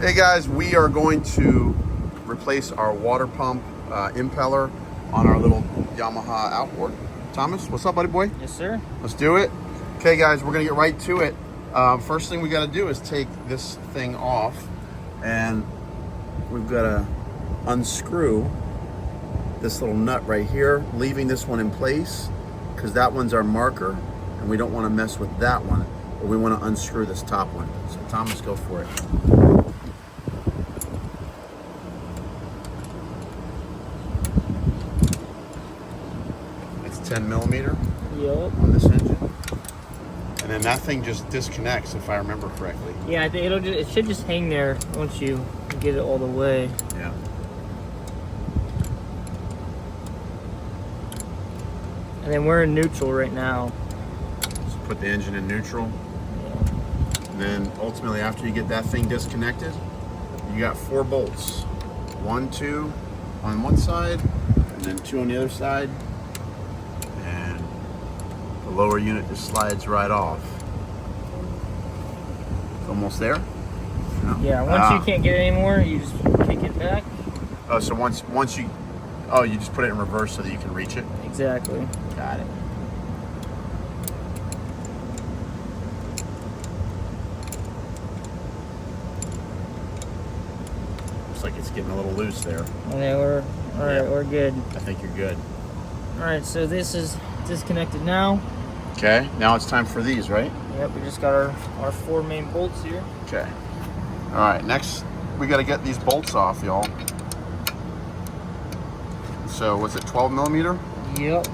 Hey guys, we are going to replace our water pump impeller on our little Yamaha Outboard. Thomas, what's up, buddy boy? Yes, sir. Let's do it. Okay guys, we're gonna get right to it. First thing we gotta do is take this thing off, and we've gotta unscrew this little nut right here, leaving this one in place because that one's our marker and we don't want to mess with that one, but we want to unscrew this top one. So Thomas, go for it. It's 10 millimeter on this engine. And then that thing just disconnects, if I remember correctly. Yeah, it should just hang there once you get it all the way. Yeah. And then we're in neutral right now. Just put the engine in neutral. Yeah. And then ultimately, after you get that thing disconnected, you got 4 bolts. 1, 2 on one side, and then 2 on the other side. And the lower unit just slides right off. It's almost there. No. Yeah, once you can't get it anymore, you just kick it back. Oh, so once you, you just put it in reverse so that you can reach it? Exactly. Got it. Looks like it's getting a little loose there. Okay, we're all right. We're good. I think you're good. All right, so this is disconnected now. Okay, now it's time for these, right? Yep, we just got our 4 main bolts here. Okay. All right, next we got to get these bolts off, y'all. So was it 12 millimeter? Yep.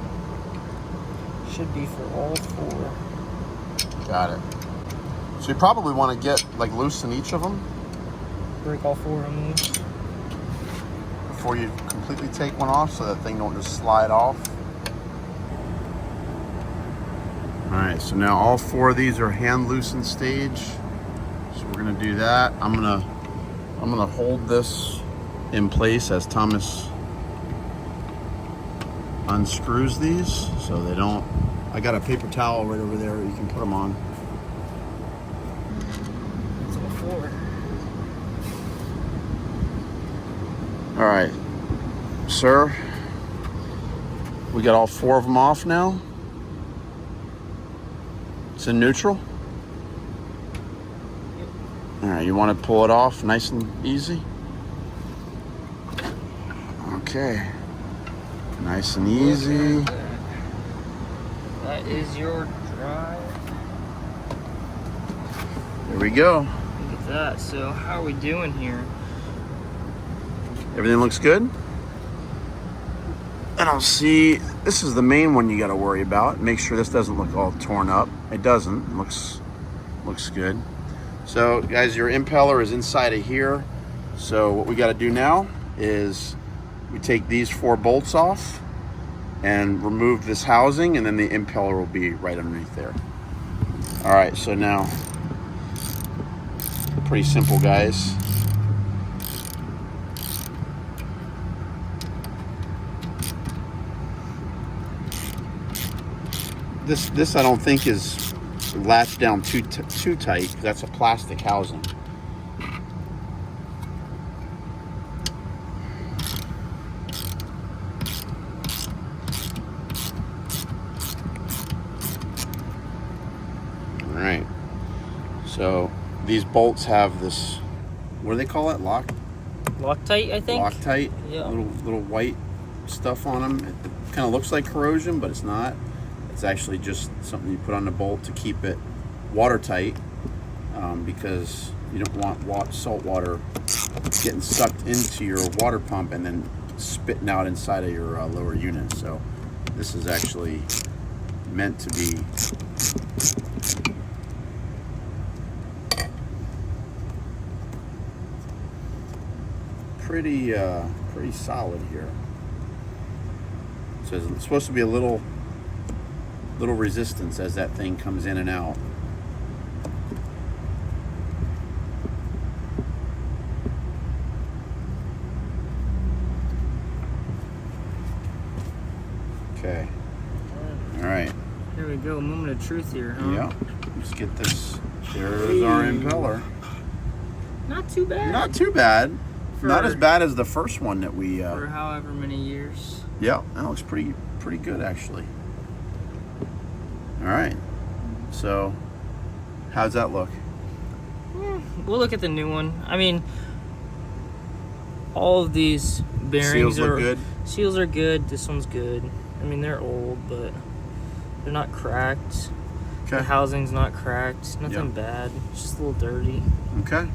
Should be for all 4. Got it. So you probably want to get like loosen each of them Break all 4 of them loose. before you completely take one off, so that thing don't just slide off. All right, so now all 4 of these are hand loosened stage. So we're gonna do that. I'm gonna hold this in place as Thomas unscrews these so they don't. I got a paper towel right over there. You can put them on. That's all 4. All right, sir. We got all 4 of them off now. It's in neutral. Yep. All right, you want to pull it off nice and easy? Okay. Nice and easy. That is your drive. There we go. Look at that. So how are we doing here? Everything looks good. I don't see, this is the main one you got to worry about. Make sure this doesn't look all torn up. It doesn't. It looks good. So guys, your impeller is inside of here. So what we got to do now is we take these 4 bolts off and remove this housing, and then the impeller will be right underneath there. All right, so now, pretty simple, guys. This I don't think is latched down too tight. That's a plastic housing. All right. So these bolts have this. What do they call it? Loctite, I think. Loctite. Yeah. Little white stuff on them. It kind of looks like corrosion, but it's not. It's actually just something you put on the bolt to keep it watertight, because you don't want salt water getting sucked into your water pump and then spitting out inside of your lower unit. So this is actually meant to be pretty solid here. So it's supposed to be a little resistance as that thing comes in and out. Okay. All right. Here we go. Moment of truth here, huh? Yeah. Let's get this. There's our impeller. Not too bad. Not too bad. For, Not as bad as the first one that we. For however many years. Yeah, that looks pretty good actually. All right. So, how's that look? We'll look at the new one. I mean, all of these bearings Seals look good. Seals are good. This one's good. I mean, they're old, but they're not cracked. Okay. The housing's not cracked. Nothing bad. It's just a little dirty. Okay.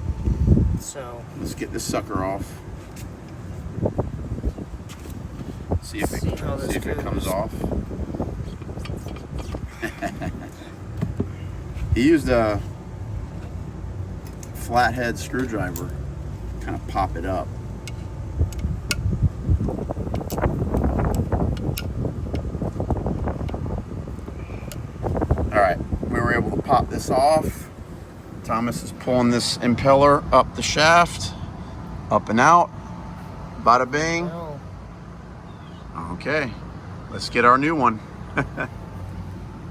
So let's get this sucker off. See if it comes off. He used a flathead screwdriver, kind of pop it up. All right, we were able to pop this off. Thomas is pulling this impeller up the shaft, up and out. Bada bing. Oh. Okay, let's get our new one.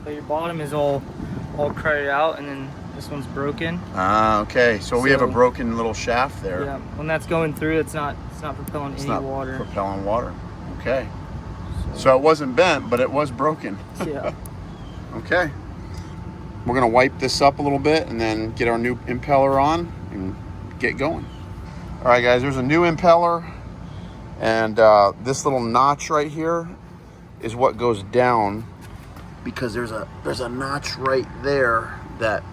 So your bottom is all cruded out, and then this one's broken. Ah, okay. So we have a broken little shaft there. Yeah, when that's going through, it's not propelling any water. Propelling water. Okay. So it wasn't bent, but it was broken. Yeah. Okay. We're gonna wipe this up a little bit and then get our new impeller on and get going. All right, guys. There's a new impeller, and this little notch right here is what goes down, because there's a notch right there that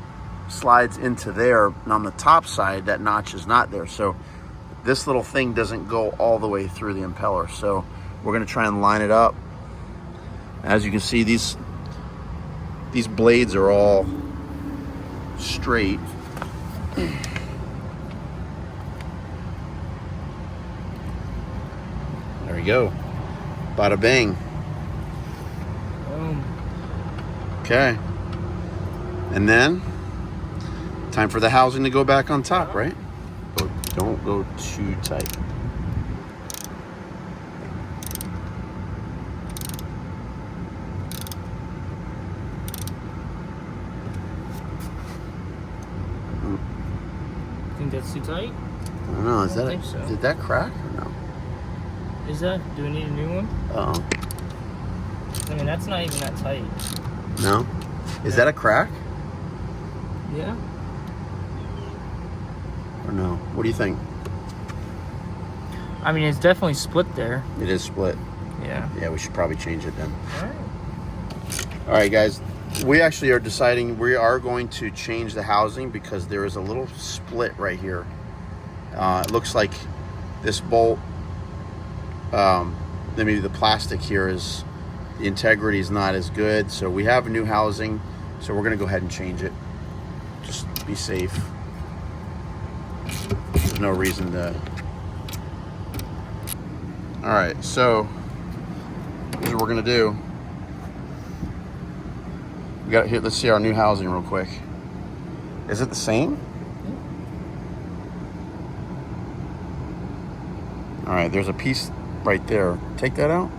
slides into there, and on the top side that notch is not there, so this little thing doesn't go all the way through the impeller. So we're going to try and line it up. As you can see, these blades are all straight. There we go. Bada bing. Boom. Okay. And then, time for the housing to go back on top, right? But don't go too tight. Think that's too tight? I don't know. I don't think so. Did that crack or no? Is that? Do we need a new one? Uh-oh. I mean, that's not even that tight. No? Is that a crack? Yeah. Or no? What do you think? I mean, it's definitely split there. It is split. Yeah. Yeah, we should probably change it then. All right. All right, guys. We actually are deciding we are going to change the housing because there is a little split right here. It looks like this bolt, maybe the plastic here is, the integrity is not as good. So we have a new housing, so we're going to go ahead and change it. Just be safe. There's no reason to. All right, so here's what we're going to do. We got here. Let's see our new housing real quick. Is it the same? All right, there's a piece right there. Take that out.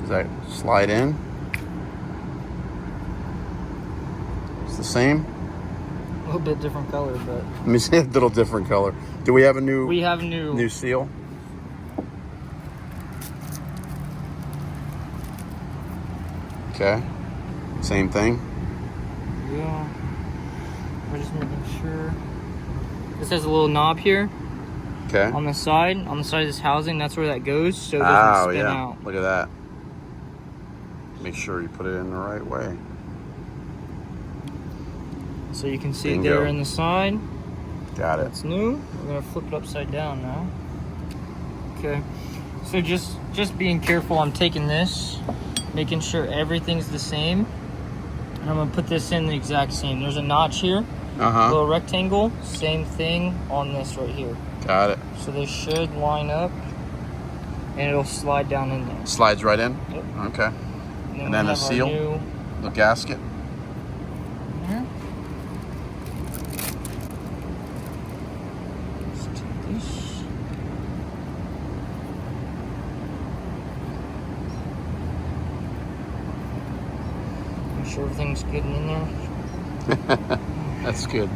Does that slide in? It's the same. A little bit different color, but. Let me see a little different color. Do we have a new? We have new seal. Okay. Same thing. Yeah. We're just making sure. This has a little knob here. Okay. On the side of this housing, that's where that goes, so it doesn't spin out. Look at that. Make sure you put it in the right way. So you can see Bingo. it there in the side. Got it. That's new. We're gonna flip it upside down now. Okay. So just being careful. I'm taking this, making sure everything's the same, and I'm gonna put this in the exact same. There's a notch here. Uh-huh. Little rectangle. Same thing on this right here. Got it. So they should line up, and it'll slide down in there. Slides right in? Yep. Okay. And then the seal, the gasket. Here. Let's take this. Make sure everything's good in there. That's good.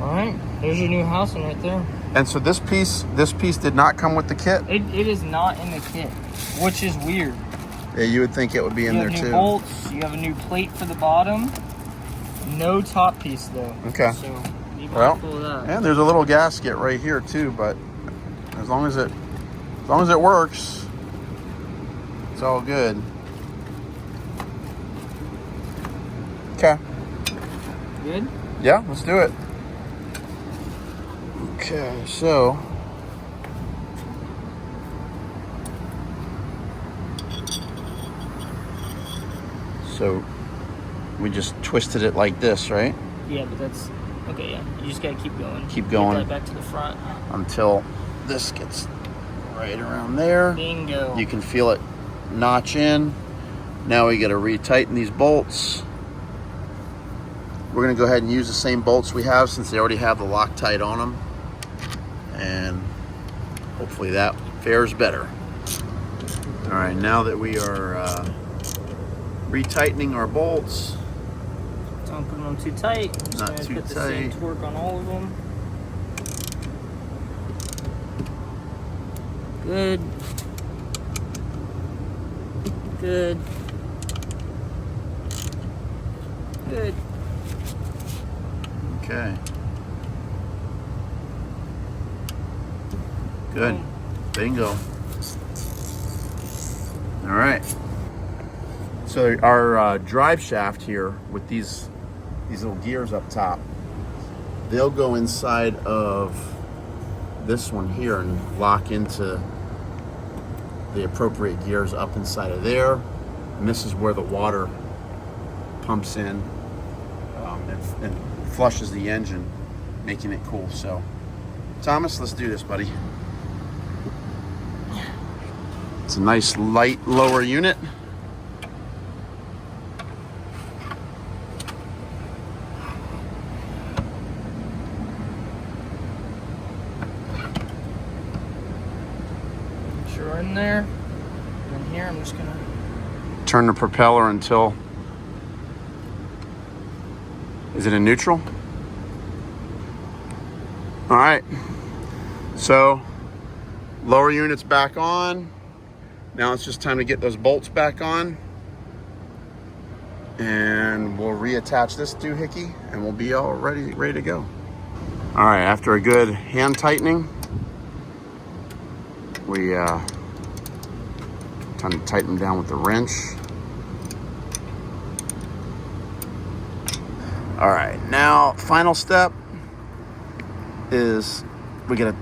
All right, there's your new housing right there. And so this piece did not come with the kit? It is not in the kit, which is weird. Yeah, you would think it would be in there too. You have new bolts, you have a new plate for the bottom. No top piece though. Okay. So be Well, mindful of that. and there's a little gasket right here too, but as long as it works, it's all good. Okay. Good? Yeah, let's do it. Okay, so we just twisted it like this, right? Yeah, but that's okay. Yeah, you just gotta keep going. Keep going. Get that back to the front Until this gets right around there. Bingo. You can feel it notch in. Now we got to retighten these bolts. We're going to go ahead and use the same bolts we have since they already have the Loctite on them. And hopefully that fares better. All right, now that we are retightening our bolts. Don't put them on too tight. Just Not gonna too put the tight. same torque on all of them. Good. Good. Good. Okay. Good. Bingo. All right. So our drive shaft here with these little gears up top, they'll go inside of this one here and lock into the appropriate gears up inside of there. And this is where the water pumps in and flushes the engine, making it cool. So, Thomas, let's do this, buddy. It's a nice light lower unit. Sure, in there. And then here, I'm just gonna Turn the propeller until, is it in neutral? All right, so lower unit's back on. Now it's just time to get those bolts back on. And we'll reattach this doohickey and we'll be all ready to go. All right, after a good hand tightening, we time to tighten them down with the wrench. All right, now final step is we gotta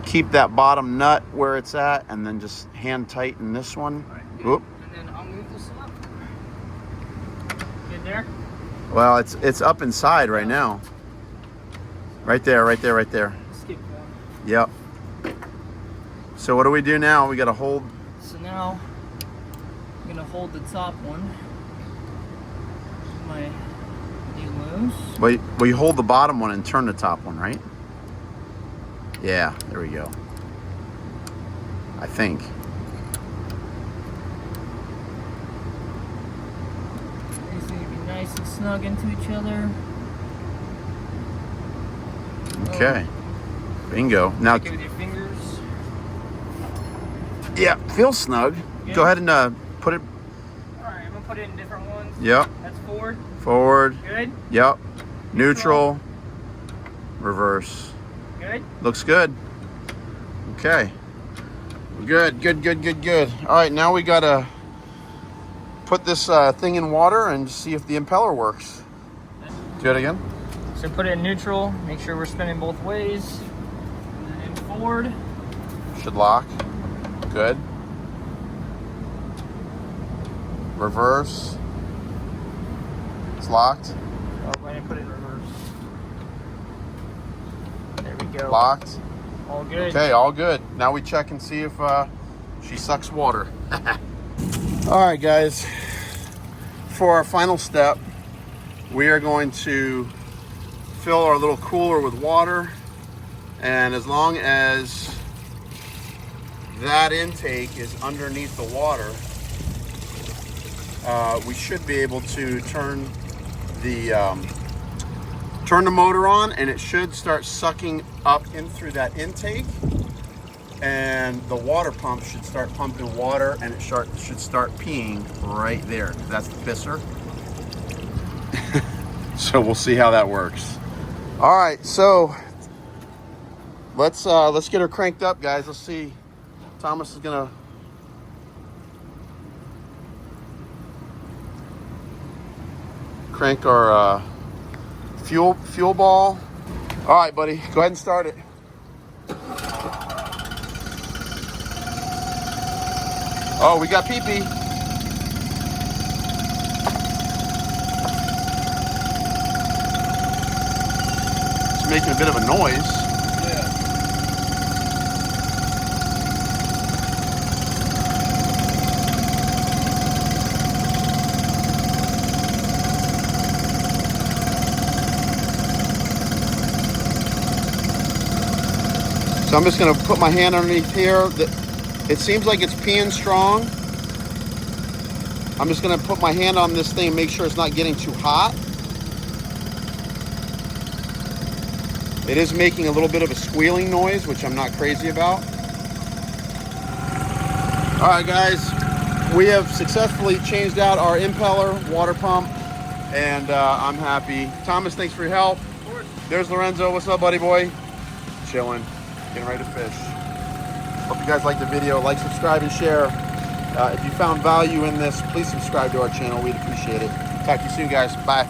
keep that bottom nut where it's at and then just hand tighten this one. Right, Whoop. and then I'll move this up. Good there? Well, it's up inside right now. Right there, right there, right there. Skip one. Yep. So what do we do now? We gotta hold. So now I'm gonna hold the top one. My knee loose. Wait, well, you hold the bottom one and turn the top one, right? Yeah, there we go. I think. These need to be nice and snug into each other. Okay. Bingo. Now, Okay with your fingers. yeah, feels snug. Good. Go ahead and put it. All right, I'm gonna put it in different ones. Yep. That's forward. Forward. Good. Yep. Neutral. Reverse. Good. Looks good. Okay. Good, good, good, good, good. All right, now we gotta put this thing in water and see if the impeller works. Do it again. So put it in neutral. Make sure we're spinning both ways. And then in forward. Should lock. Good. Reverse. It's locked. Oh, I didn't put it in reverse. There we go. Locked. All good. Okay, all good. Now we check and see if she sucks water. All right, guys. For our final step, we are going to fill our little cooler with water. And as long as that intake is underneath the water, we should be able to turn turn the motor on, and it should start sucking up in through that intake, and the water pump should start pumping water, and it should start peeing right there. That's the pisser. So we'll see how that works. All right, so let's get her cranked up, guys. Let's see. Thomas is gonna crank our fuel ball. All right, buddy, go ahead and start it. Oh, we got pee-pee. It's making a bit of a noise. So I'm just gonna put my hand underneath here. It seems like it's peeing strong. I'm just gonna put my hand on this thing and make sure it's not getting too hot. It is making a little bit of a squealing noise, which I'm not crazy about. All right, guys, we have successfully changed out our impeller water pump, and I'm happy. Thomas, thanks for your help. Of course. There's Lorenzo. What's up, buddy boy? Chilling. Getting ready to fish. Hope you guys liked the video. Like, subscribe, and share. If you found value in this, please subscribe to our channel. We'd appreciate it. Talk to you soon, guys. Bye.